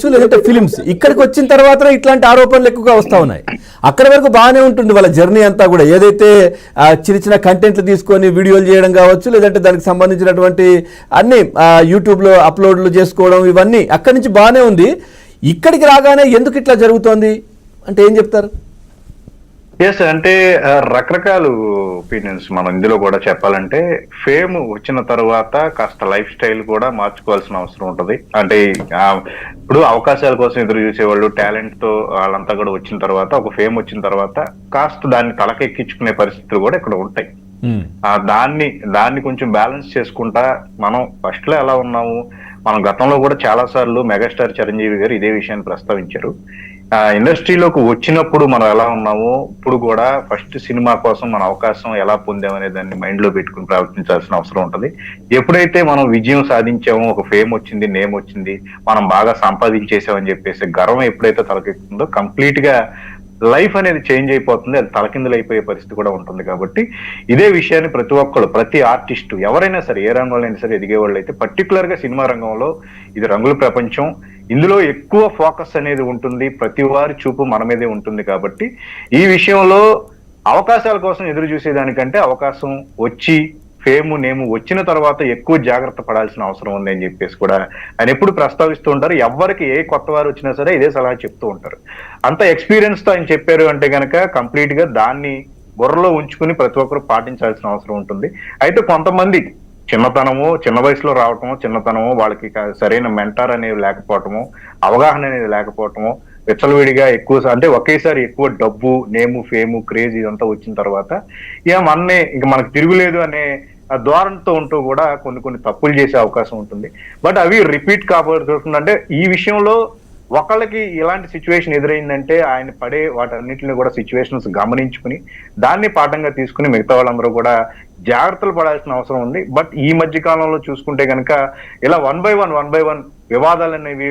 కావచ్చు, లేదంటే ఫిలిమ్స్. ఇక్కడికి వచ్చిన తర్వాత ఇట్లాంటి ఆరోపణలు ఎక్కువగా వస్తూ ఉన్నాయి. అక్కడి వరకు బాగానే ఉంటుంది వాళ్ళ జర్నీ అంతా కూడా, ఏదైతే చిన్న చిన్న కంటెంట్లు తీసుకొని వీడియోలు చేయడం కావచ్చు, లేదంటే దానికి సంబంధించినటువంటి అన్ని యూట్యూబ్లో అప్లోడ్లు చేసుకోవడం, ఇవన్నీ అక్కడి నుంచి బాగానే ఉంది. ఇక్కడికి రాగానే ఎందుకు ఇట్లా జరుగుతోంది అంటే ఏం చెప్తారు? ఎస్, అంటే రకరకాల ఒపీనియన్స్ మనం ఇందులో కూడా చెప్పాలంటే, ఫేమ్ వచ్చిన తర్వాత కాస్త లైఫ్ స్టైల్ కూడా మార్చుకోవాల్సిన అవసరం ఉంటుంది. అంటే ఇప్పుడు అవకాశాల కోసం ఎదురు చూసేవాళ్ళు, టాలెంట్ తో వాళ్ళంతా కూడా వచ్చిన తర్వాత, ఒక ఫేమ్ వచ్చిన తర్వాత కాస్త దాన్ని తలకెక్కించుకునే పరిస్థితులు కూడా ఇక్కడ ఉంటాయి. దాన్ని కొంచెం బ్యాలెన్స్ చేసుకుంటా మనం ఫస్ట్ లో ఎలా ఉన్నాము, మనం గతంలో కూడా చాలా సార్లు మెగాస్టార్ చిరంజీవి గారు ఇదే విషయాన్ని ప్రస్తావించారు. ఇండస్ట్రీలోకి వచ్చినప్పుడు మనం ఎలా ఉన్నామో ఇప్పుడు కూడా ఫస్ట్ సినిమా కోసం మన అవకాశం ఎలా పొందామనే దాన్ని మైండ్ లో పెట్టుకుని ప్రవర్తించాల్సిన అవసరం ఉంటుంది. ఎప్పుడైతే మనం విజయం సాధించామో, ఒక ఫేమ్ వచ్చింది, నేమ్ వచ్చింది, మనం బాగా సంపాదించేసామని చెప్పేసి గర్వం ఎప్పుడైతే తలకెక్కుతుందో కంప్లీట్ గా లైఫ్ అనేది చేంజ్ అయిపోతుంది, అది తలకిందులు అయిపోయే పరిస్థితి కూడా ఉంటుంది. కాబట్టి ఇదే విషయాన్ని ప్రతి ఒక్కరు, ప్రతి ఆర్టిస్టు ఎవరైనా సరే, ఏ రంగంలో అయినా సరే ఎదిగే వాళ్ళు అయితే, పర్టికులర్ గా సినిమా రంగంలో ఇది రంగుల ప్రపంచం, ఇందులో ఎక్కువ ఫోకస్ అనేది ఉంటుంది, ప్రతి వారి చూపు మన మీదే ఉంటుంది. కాబట్టి ఈ విషయంలో అవకాశాల కోసం ఎదురు చూసేదానికంటే అవకాశం వచ్చి ఫేమ్ నేము వచ్చిన తర్వాత ఎక్కువ జాగ్రత్త పడాల్సిన అవసరం ఉంది అని చెప్పేసి కూడా ఆయన ఎప్పుడు ప్రస్తావిస్తూ ఉంటారు. ఎవరికి ఏ కొత్త వారు వచ్చినా సరే ఇదే సలహా చెప్తూ ఉంటారు. అంత ఎక్స్పీరియన్స్ తో ఆయన చెప్పారు అంటే కనుక కంప్లీట్ గా దాన్ని బుర్రలో ఉంచుకుని ప్రతి ఒక్కరు పాటించాల్సిన అవసరం ఉంటుంది. అయితే కొంతమంది చిన్న వయసులో రావటము, వాళ్ళకి సరైన మెంటార్ అనేది లేకపోవటము, అవగాహన అనేది లేకపోవటము, విచ్చలవిడిగా ఎక్కువ అంటే ఒకేసారి ఎక్కువ డబ్బు, నేము, ఫేము, క్రేజ్ ఇదంతా వచ్చిన తర్వాత ఇంక మనకు తిరుగులేదు అనే ధోరణితో ఉంటూ కూడా కొన్ని తప్పులు చేసే అవకాశం ఉంటుంది. బట్ అవి రిపీట్ కాబోతుందంటే ఈ విషయంలో ఒకళ్ళకి ఇలాంటి సిచ్యువేషన్ ఎదురైందంటే ఆయన పడే వాటన్నిటిని కూడా సిచ్యువేషన్స్ గమనించుకుని దాన్ని పాఠంగా తీసుకుని మిగతా వాళ్ళందరూ కూడా జాగ్రత్తలు పడాల్సిన అవసరం ఉంది. బట్ ఈ మధ్య కాలంలో చూసుకుంటే కనుక ఇలా వన్ బై వన్ వివాదాలు అనేవి